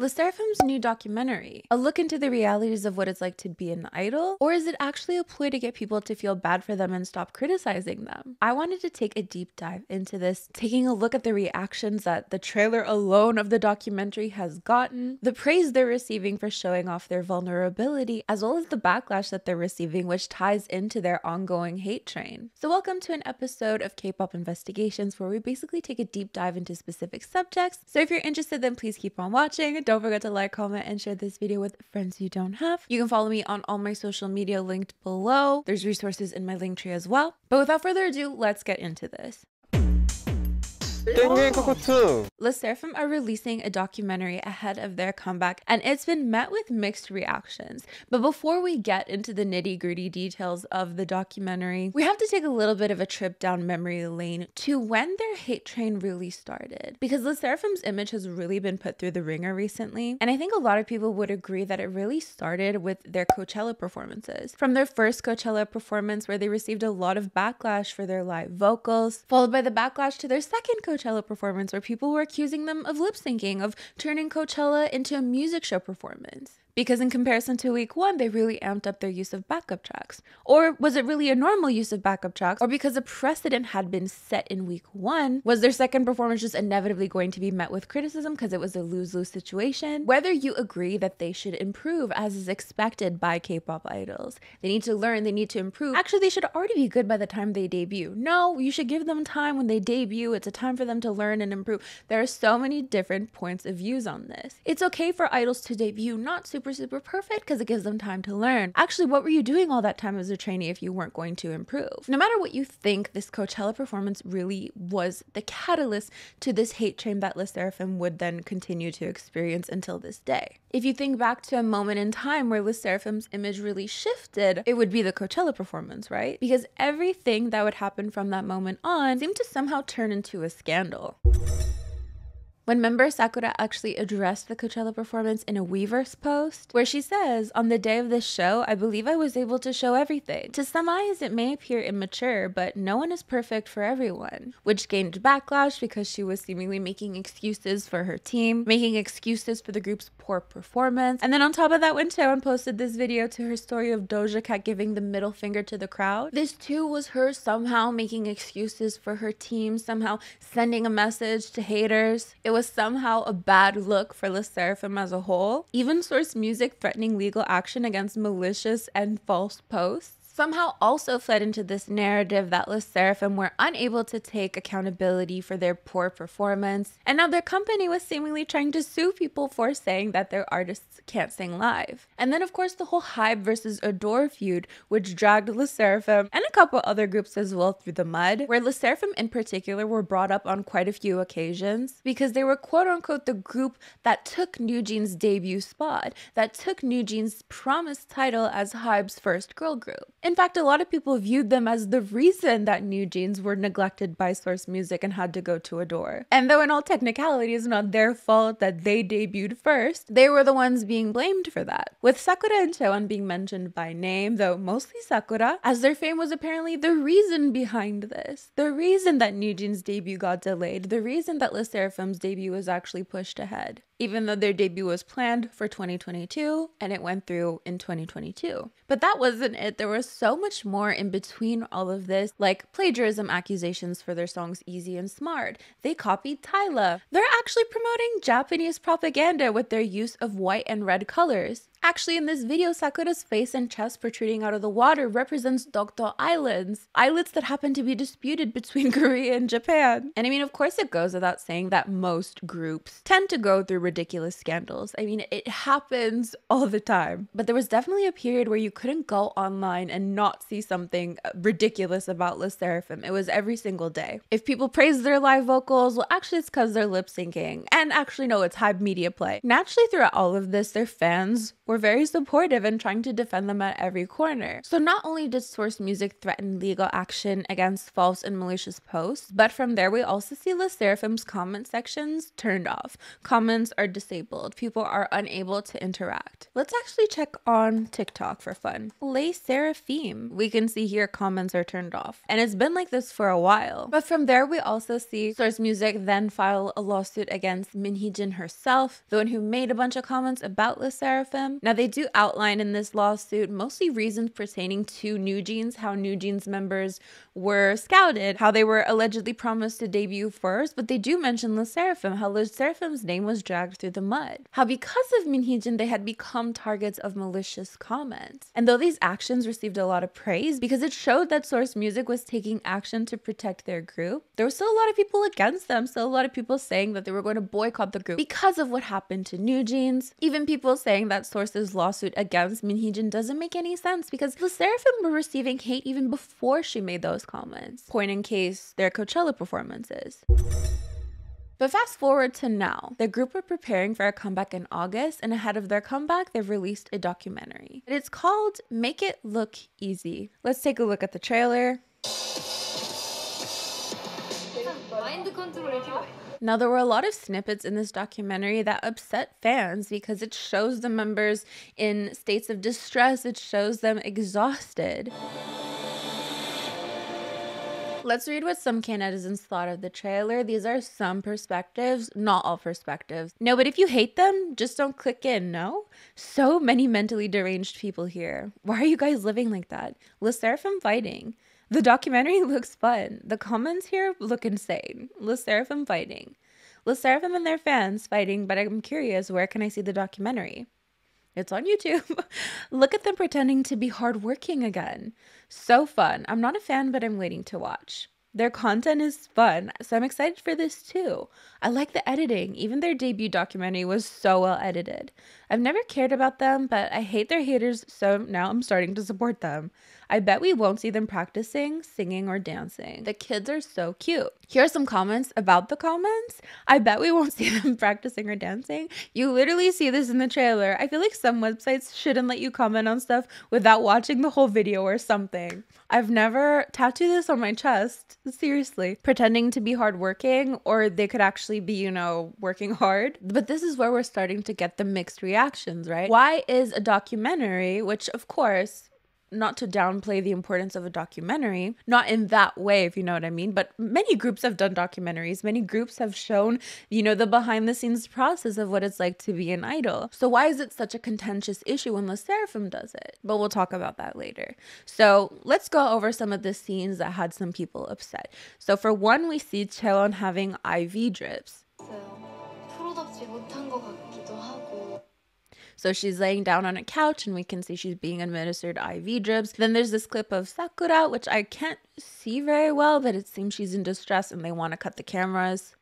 Le Sserafim's new documentary, a look into the realities of what it's like to be an idol, or is it actually a ploy to get people to feel bad for them and stop criticizing them? I wanted to take a deep dive into this, taking a look at the reactions that the trailer alone of the documentary has gotten, the praise they're receiving for showing off their vulnerability, as well as the backlash that they're receiving, which ties into their ongoing hate train. So welcome to an episode of K-pop Investigations, where we basically take a deep dive into specific subjects. So if you're interested, then please keep on watching. Don't forget to like, comment, and share this video with friends you don't have. You can follow me on all my social media linked below. There's resources in my link tree as well. But without further ado, let's get into this. Le Sserafim are releasing a documentary ahead of their comeback, and it's been met with mixed reactions. But before we get into the nitty-gritty details of the documentary, we have to take a little bit of a trip down memory lane to when their hate train really started. Because Le Sserafim's image has really been put through the ringer recently, and I think a lot of people would agree that it really started with their Coachella performances. From their first Coachella performance, where they received a lot of backlash for their live vocals, followed by the backlash to their second Coachella performance, where people were accusing them of lip syncing, of turning Coachella into a music show performance. Because in comparison to week one, they really amped up their use of backup tracks. Or was it really a normal use of backup tracks? Or because a precedent had been set in week one, was their second performance just inevitably going to be met with criticism because it was a lose-lose situation? Whether you agree that they should improve as is expected by K-pop idols, they need to learn, they need to improve. Actually, they should already be good by the time they debut. No, you should give them time when they debut. It's a time for them to learn and improve. There are so many different points of views on this. It's okay for idols to debut not super perfect because it gives them time to learn. Actually, what were you doing all that time as a trainee if you weren't going to improve? No matter what you think, this Coachella performance really was the catalyst to this hate train that Le Sserafim would then continue to experience until this day. If you think back to a moment in time where Le Sserafim's image really shifted, it would be the Coachella performance, right? Because everything that would happen from that moment on seemed to somehow turn into a scandal. When member Sakura actually addressed the Coachella performance in a Weverse post, where she says, "On the day of this show, I believe I was able to show everything. To some eyes, it may appear immature, but no one is perfect for everyone," which gained backlash because she was seemingly making excuses for her team, making excuses for the group's poor performance. And then on top of that, when Taewon posted this video to her story of Doja Cat giving the middle finger to the crowd, this too was her somehow making excuses for her team, somehow sending a message to haters. It was somehow a bad look for Le Sserafim as a whole. Even Source Music threatening legal action against malicious and false posts somehow also fed into this narrative that Le Sserafim were unable to take accountability for their poor performance, and now their company was seemingly trying to sue people for saying that their artists can't sing live. And then of course the whole Hybe versus Adore feud, which dragged Le Sserafim and a couple other groups as well through the mud, where Le Sserafim in particular were brought up on quite a few occasions because they were quote-unquote the group that took NewJeans' debut spot, that took NewJeans' promised title as Hybe's first girl group. In fact, a lot of people viewed them as the reason that NewJeans were neglected by Source Music and had to go to Adore. And though in all technicality it's not their fault that they debuted first, they were the ones being blamed for that. With Sakura and Taewon being mentioned by name, though mostly Sakura, as their fame was apparently the reason behind this. The reason that NewJeans' debut got delayed, the reason that Le Sserafim's debut was actually pushed ahead. Even though their debut was planned for 2022 and it went through in 2022. But that wasn't it. There was so much more in between all of this, like plagiarism accusations for their songs Easy and Smart. They copied Tyla. They're actually promoting Japanese propaganda with their use of white and red colors. Actually, in this video, Sakura's face and chest protruding out of the water represents Dokdo Islands, islets that happen to be disputed between Korea and Japan. And I mean, of course it goes without saying that most groups tend to go through ridiculous scandals. I mean, it happens all the time. But there was definitely a period where you couldn't go online and not see something ridiculous about Le Sserafim. It was every single day. If people praise their live vocals, well, actually it's because they're lip syncing. And actually, no, it's Hybe media play. Naturally, throughout all of this, their fans were were very supportive and trying to defend them at every corner. So not only did Source Music threaten legal action against false and malicious posts, but from there we also see the Sserafim's comment sections turned off. Comments are disabled. People are unable to interact. Let's actually check on TikTok for fun. Les Sserafim. We can see here comments are turned off. And it's been like this for a while. But from there we also see Source Music then file a lawsuit against Min Hee-jin herself, the one who made a bunch of comments about Les Sserafim. Now they do outline in this lawsuit mostly reasons pertaining to New Jeans, how New Jeans members were scouted, how they were allegedly promised to debut first, but they do mention Les Sserafim, how Les Sserafim's name was dragged through the mud, how because of Min Hee-jin they had become targets of malicious comments. And though these actions received a lot of praise because it showed that Source Music was taking action to protect their group, there were still a lot of people against them, still a lot of people saying that they were going to boycott the group because of what happened to New Jeans. Even people saying that Source's lawsuit against Min Hee-jin doesn't make any sense because the Sserafim were receiving hate even before she made those comments. Point in case their Coachella performances. But fast forward to now, the group are preparing for a comeback in August, and ahead of their comeback, they've released a documentary. It's called Make It Look Easy. Let's take a look at the trailer. Now, there were a lot of snippets in this documentary that upset fans because it shows the members in states of distress, it shows them exhausted. Let's read what some K-netizens thought of the trailer. These are some perspectives, not all perspectives. No, but if you hate them, just don't click in, no? So many mentally deranged people here. Why are you guys living like that? Les Sserafim fighting. The documentary looks fun. The comments here look insane. Les Sserafim fighting. Les Sserafim and their fans fighting, but I'm curious, where can I see the documentary? It's on YouTube. Look at them pretending to be hardworking again. So fun. I'm not a fan, but I'm waiting to watch. Their content is fun, so I'm excited for this too. I like the editing. Even their debut documentary was so well edited. I've never cared about them, but I hate their haters, so now I'm starting to support them. I bet we won't see them practicing, singing, or dancing. The kids are so cute. Here are some comments about the comments. I bet we won't see them practicing or dancing. You literally see this in the trailer. I feel like some websites shouldn't let you comment on stuff without watching the whole video or something. I've never tattooed this on my chest, seriously, pretending to be hardworking, or they could actually be, you know, working hard. But this is where we're starting to get the mixed reactions, right? Why is a documentary, which of course, not to downplay the importance of a documentary, not in that way, if you know what I mean, but many groups have done documentaries. Many groups have shown, you know, the behind the scenes process of what it's like to be an idol. So why is it such a contentious issue when Les Sserafim does it? But we'll talk about that later. So let's go over some of the scenes that had some people upset. So for one, we see Chaewon having IV drips. So she's laying down on a couch and we can see she's being administered IV drips. Then there's this clip of Sakura, which I can't see very well, but it seems she's in distress and they want to cut the cameras.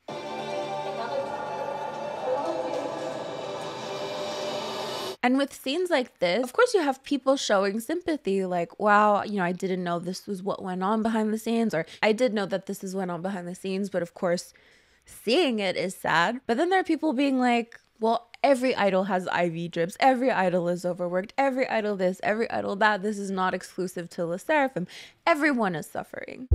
And with scenes like this, of course you have people showing sympathy, like, wow, you know, I didn't know this was what went on behind the scenes, or I did know that this is what went on behind the scenes, but of course seeing it is sad. But then there are people being like, well, every idol has IV drips. Every idol is overworked. Every idol this, every idol that. This is not exclusive to Les Sserafim. Everyone is suffering.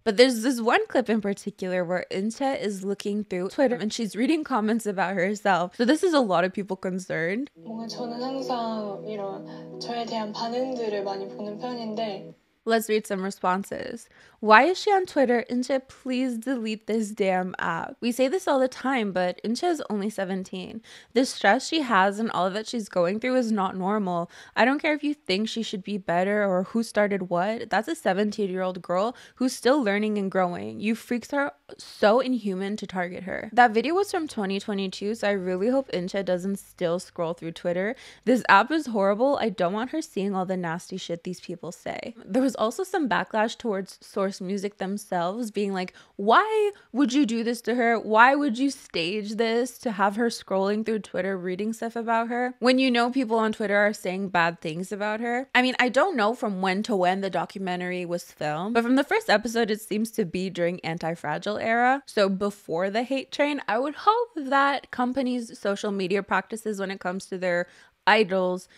But there's this one clip in particular where Inche is looking through Twitter and she's reading comments about herself. So this is a lot of people concerned. 저는 항상 이런 저에 대한 반응들을 많이 보는 편인데. Let's read some responses. Why is she on Twitter? Inche, please delete this damn app. We say this all the time, but Inche is only 17. The stress she has and all that she's going through is not normal. I don't care if you think she should be better or who started what. That's a 17-year-old girl who's still learning and growing. You freaks are so inhuman to target her. That video was from 2022, so I really hope Inche doesn't still scroll through Twitter. This app is horrible. I don't want her seeing all the nasty shit these people say. There was also some backlash towards Source Music themselves, being like, why would you do this to her? Why would you stage this to have her scrolling through Twitter reading stuff about her when you know people on Twitter are saying bad things about her? I mean, I don't know from when to when the documentary was filmed, but from the first episode it seems to be during Anti-Fragile era, so before the hate train. I would hope that companies' social media practices when it comes to their idols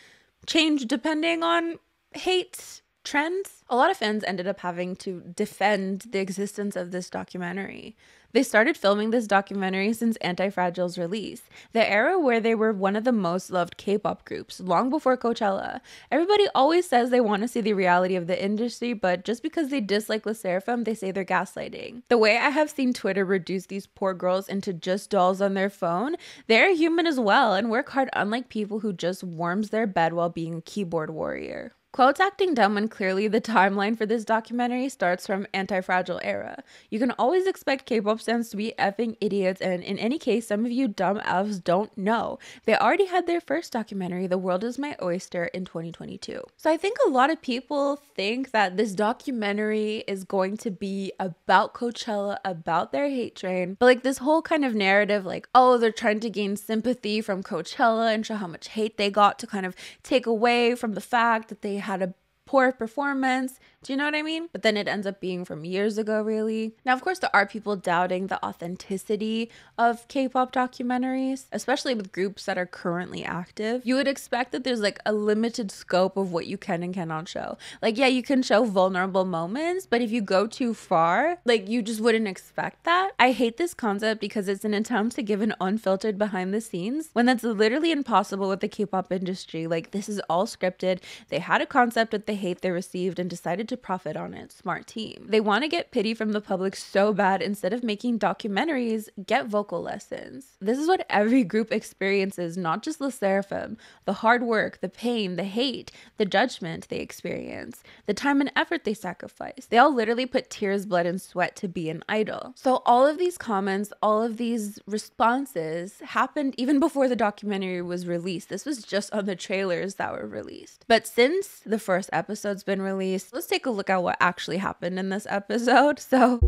change depending on hate trends. A lot of fans ended up having to defend the existence of this documentary. They started filming this documentary since Anti-Fragile's release, the era where they were one of the most loved K-pop groups, long before Coachella. Everybody always says they want to see the reality of the industry, but just because they dislike Sserafim, they say they're gaslighting. The way I have seen Twitter reduce these poor girls into just dolls on their phone, they're human as well and work hard, unlike people who just warms their bed while being a keyboard warrior. Quotes acting dumb when clearly the timeline for this documentary starts from Anti-Fragile era. You can always expect K-pop fans to be effing idiots, and in any case, some of you dumb elves don't know. They already had their first documentary, The World Is My Oyster, in 2022. So I think a lot of people think that this documentary is going to be about Coachella, about their hate train, but like this whole kind of narrative, like, oh, they're trying to gain sympathy from Coachella and show how much hate they got to kind of take away from the fact that they had a poor performance. Do you know what I mean? But then it ends up being from years ago, really. Now, of course, there are people doubting the authenticity of K-pop documentaries, especially with groups that are currently active. You would expect that there's like a limited scope of what you can and cannot show. Like, yeah, you can show vulnerable moments, but if you go too far, like, you just wouldn't expect that. I hate this concept because it's an attempt to give an unfiltered behind the scenes when that's literally impossible with the K-pop industry. Like, this is all scripted. They had a concept with the hate they received and decided to profit on it. Smart team. They want to get pity from the public so bad. Instead of making documentaries, get vocal lessons. This is what every group experiences, not just Sserafim. The hard work, the pain, the hate, the judgment they experience, the time and effort they sacrifice. They all literally put tears, blood, and sweat to be an idol. So all of these comments, all of these responses happened even before the documentary was released. This was just on the trailers that were released. But since the first episode's been released, let's take a look at what actually happened in this episode. So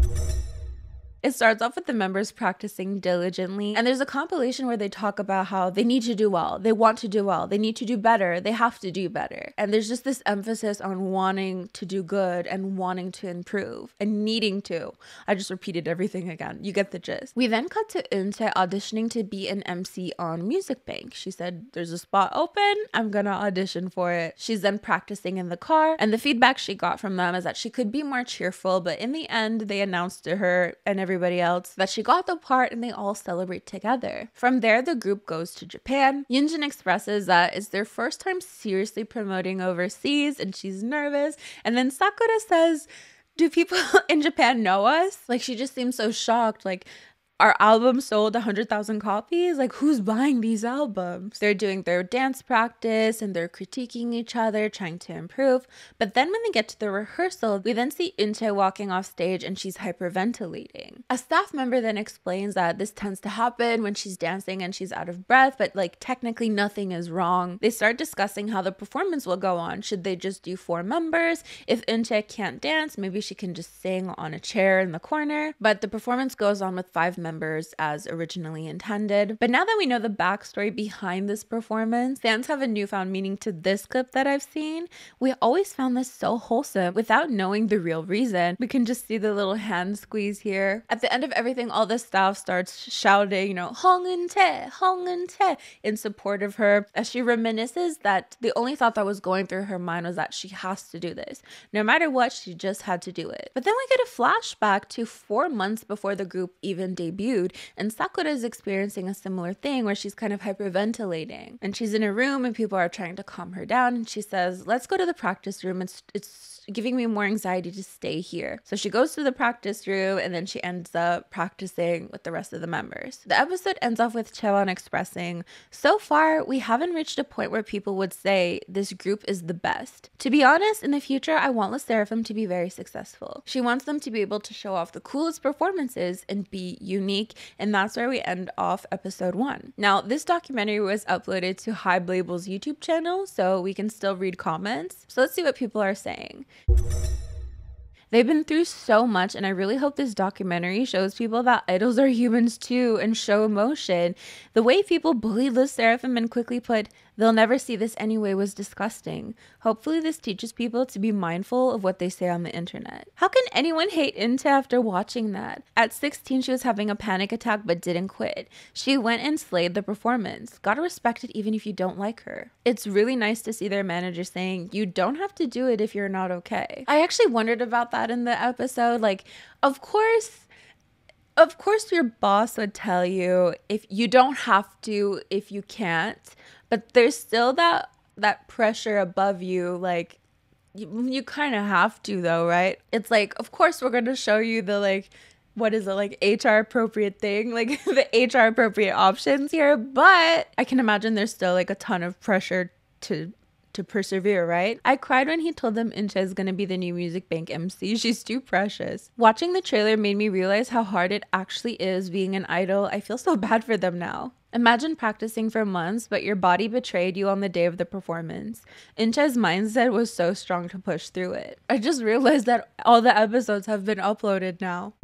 it starts off with the members practicing diligently, and there's a compilation where they talk about how they need to do well, they want to do well, they need to do better, they have to do better. And there's just this emphasis on wanting to do good and wanting to improve and needing to. I just repeated everything again. You get the gist. We then cut to Euntae auditioning to be an MC on Music Bank. She said, there's a spot open, I'm gonna audition for it. She's then practicing in the car, and the feedback she got from them is that she could be more cheerful, but in the end, they announced to her and everybody else that she got the part, and they all celebrate together. From there, the group goes to Japan. Yunjin expresses that it's their first time seriously promoting overseas and she's nervous. And then Sakura says, do people in Japan know us? Like, she just seems so shocked. Like, our album sold 100,000 copies? Like, who's buying these albums? They're doing their dance practice and they're critiquing each other, trying to improve. But then when they get to the rehearsal, we then see Euntae walking off stage and she's hyperventilating. A staff member then explains that this tends to happen when she's dancing and she's out of breath, but like technically nothing is wrong. They start discussing how the performance will go on. Should they just do 4 members? If Euntae can't dance, maybe she can just sing on a chair in the corner. But the performance goes on with 5 members as originally intended. But now that we know the backstory behind this performance, fans have a newfound meaning to this clip that I've seen. We always found this so wholesome without knowing the real reason. We can just see the little hand squeeze here. At the end of everything, all the staff starts shouting, you know, Hong Euntae in support of her, as she reminisces that the only thought that was going through her mind was that she has to do this. No matter what, she just had to do it. But then we get a flashback to 4 months before the group even debuted, and Sakura is experiencing a similar thing where she's kind of hyperventilating, and she's in a room and people are trying to calm her down, and she says, let's go to the practice room. It's giving me more anxiety to stay here. So she goes to the practice room and then she ends up practicing with the rest of the members. The episode ends off with Chaewon expressing, so far we haven't reached a point where people would say this group is the best. To be honest, in the future I want Sserafim to be very successful. She wants them to be able to show off the coolest performances and be unique, and that's where we end off episode 1. Now, this documentary was uploaded to Hybe Label's YouTube channel, so we can still read comments. So let's see what people are saying. They've been through so much, and I really hope this documentary shows people that idols are humans too and show emotion. The way people bullied the Sserafim and quickly put, "They'll never see this anyway," was disgusting. Hopefully this teaches people to be mindful of what they say on the internet. How can anyone hate Inte after watching that? At 16, she was having a panic attack but didn't quit. She went and slayed the performance. Gotta respect it even if you don't like her. It's really nice to see their manager saying, you don't have to do it if you're not okay. I actually wondered about that in the episode. Like, of course your boss would tell you if you don't have to, if you can't, but there's still that pressure above you. Like, you kind of have to though, right? It's like, of course we're going to show you the, like, what is it, like, HR appropriate thing, like the HR appropriate options here, but I can imagine there's still like a ton of pressure to persevere, right? I cried when he told them Inte is gonna be the new Music Bank MC. She's too precious. Watching the trailer made me realize how hard it actually is being an idol. I feel so bad for them now. Imagine practicing for months, but your body betrayed you on the day of the performance. Inte's mindset was so strong to push through it. I just realized that all the episodes have been uploaded now.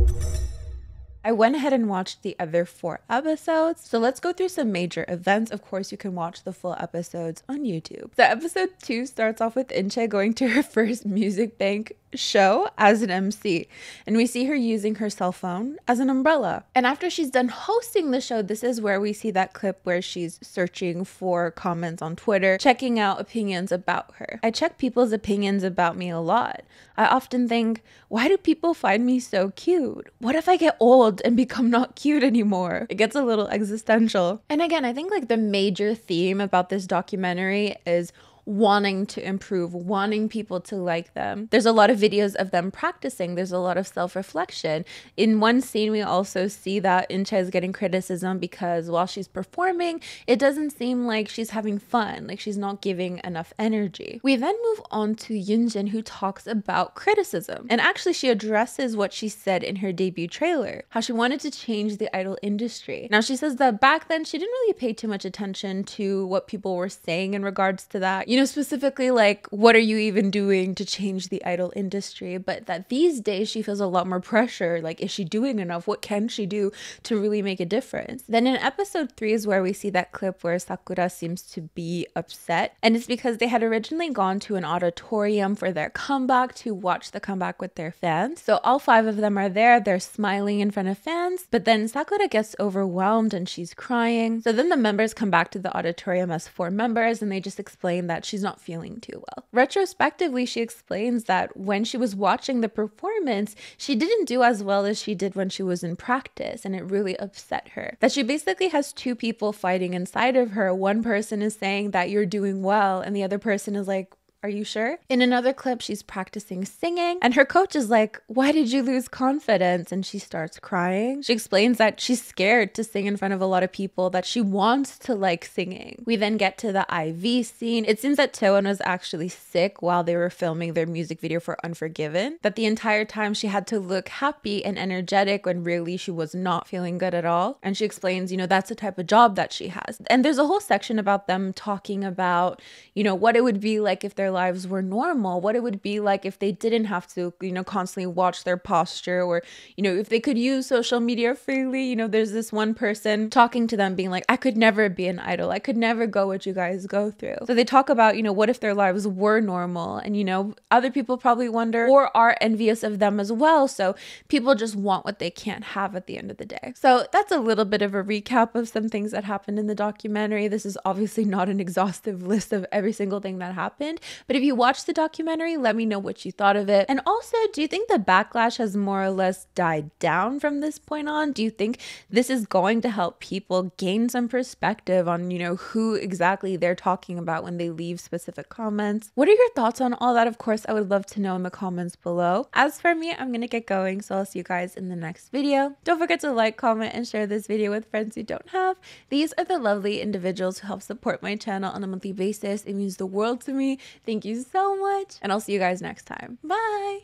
I went ahead and watched the other 4 episodes. So let's go through some major events. Of course, you can watch the full episodes on YouTube. So episode 2 starts off with Inte going to her first Music Bank show as an MC, and we see her using her cell phone as an umbrella. And after she's done hosting the show, this is where we see that clip where she's searching for comments on Twitter, checking out opinions about her. I check people's opinions about me a lot. I often think, why do people find me so cute? What if I get old and become not cute anymore? It gets a little existential. And again, I think like the major theme about this documentary is wanting to improve, wanting people to like them. There's a lot of videos of them practicing. There's a lot of self-reflection. In one scene, we also see that Inte is getting criticism because while she's performing, it doesn't seem like she's having fun, like she's not giving enough energy. We then move on to Yoonjin, who talks about criticism. And actually, she addresses what she said in her debut trailer, how she wanted to change the idol industry. Now, she says that back then, she didn't really pay too much attention to what people were saying in regards to that. You know, specifically like, what are you even doing to change the idol industry? But that these days she feels a lot more pressure. Like, is she doing enough? What can she do to really make a difference? Then in episode 3 is where we see that clip where Sakura seems to be upset. And it's because they had originally gone to an auditorium for their comeback to watch the comeback with their fans. So all 5 of them are there. They're smiling in front of fans. But then Sakura gets overwhelmed and she's crying. So then the members come back to the auditorium as 4 members and they just explain that she's not feeling too well. Retrospectively, she explains that when she was watching the performance, she didn't do as well as she did when she was in practice, and it really upset her. That she basically has 2 people fighting inside of her. One person is saying that you're doing well, and the other person is like, are you sure? In another clip, she's practicing singing and her coach is like, why did you lose confidence? And she starts crying. She explains that she's scared to sing in front of a lot of people, that she wants to like singing. We then get to the IV scene. It seems that Taewon was actually sick while they were filming their music video for Unforgiven, that the entire time she had to look happy and energetic when really she was not feeling good at all. And she explains, you know, that's the type of job that she has. And there's a whole section about them talking about, you know, what it would be like if their lives were normal, what it would be like if they didn't have to, you know, constantly watch their posture, or, you know, if they could use social media freely. You know, there's this one person talking to them being like, I could never be an idol. I could never go what you guys go through. So they talk about, you know, what if their lives were normal? And, you know, other people probably wonder or are envious of them as well. So people just want what they can't have at the end of the day. So that's a little bit of a recap of some things that happened in the documentary. This is obviously not an exhaustive list of every single thing that happened, but if you watched the documentary, let me know what you thought of it. And also, do you think the backlash has more or less died down from this point on? Do you think this is going to help people gain some perspective on, you know, who exactly they're talking about when they leave specific comments? What are your thoughts on all that? Of course, I would love to know in the comments below. As for me, I'm gonna get going, so I'll see you guys in the next video. Don't forget to like, comment, and share this video with friends you don't have. These are the lovely individuals who help support my channel on a monthly basis. It means the world to me. Thank you so much, and I'll see you guys next time. Bye!